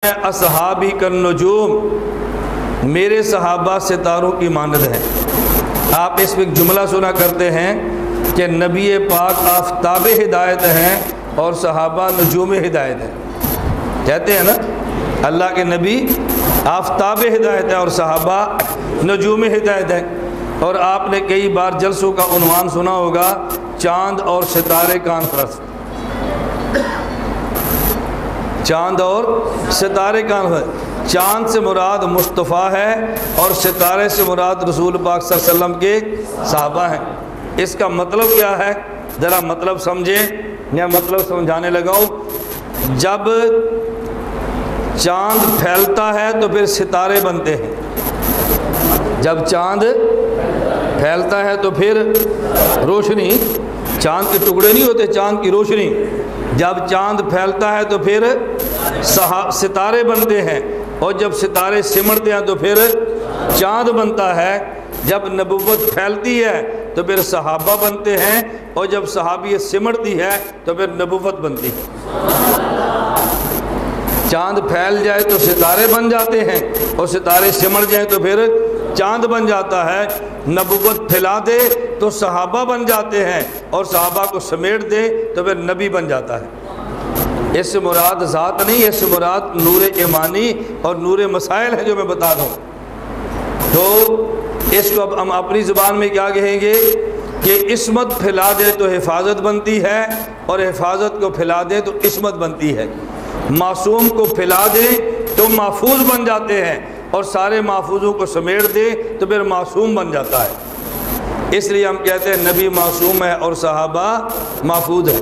اصحابی کالنجوم، میرے صحابہ ستاروں کی مانند ہیں۔ آپ اس میں ایک جملہ سنا کرتے ہیں کہ نبی پاک آفتاب ہدایت ہیں اور صحابہ نجوم ہدایت ہیں، کہتے ہیں نا اللہ کے نبی آفتاب ہدایت ہے اور صحابہ نجوم ہدایت ہیں۔ اور آپ نے کئی بار جلسوں کا عنوان سنا ہوگا چاند اور ستارے کانفرنس، چاند اور ستارے کانفرنس۔ چاند سے مراد مصطفیٰ ہے اور ستارے سے مراد رسول پاک صلی اللہ علیہ وسلم کے صحابہ ہیں۔ اس کا مطلب کیا ہے، ذرا مطلب سمجھیں یا مطلب سمجھانے لگاؤں۔ جب چاند پھیلتا ہے تو پھر ستارے بنتے ہیں، جب چاند پھیلتا ہے تو پھر روشنی، چاند کے ٹکڑے نہیں ہوتے، چاند کی روشنی، جب چاند پھیلتا ہے تو پھر ستارے بنتے ہیں، اور جب ستارے سمٹتے ہیں تو پھر چاند بنتا ہے۔ جب نبوت پھیلتی ہے تو پھر صحابہ بنتے ہیں، اور جب صحابیت سمٹتی ہے تو پھر نبوت بنتی ہے۔ چاند پھیل جائے تو ستارے بن جاتے ہیں، اور ستارے سمٹ جائیں تو پھر چاند بن جاتا ہے۔ نبوت پھیلا دے تو صحابہ بن جاتے ہیں، اور صحابہ کو سمیٹ دے تو پھر نبی بن جاتا ہے۔ اس سے مراد ذات نہیں، اس سے مراد نور ایمانی اور نور مسائل ہے جو میں بتا دوں۔ تو اس کو اب ہم اپنی زبان میں کیا کہیں گے کہ عصمت پھیلا دے تو حفاظت بنتی ہے، اور حفاظت کو پھیلا دے تو عصمت بنتی ہے۔ معصوم کو پھیلا دے تو محفوظ بن جاتے ہیں، اور سارے محفوظوں کو سمیٹ دے تو پھر معصوم بن جاتا ہے۔ اس لیے ہم کہتے ہیں نبی معصوم ہے اور صحابہ محفوظ ہے۔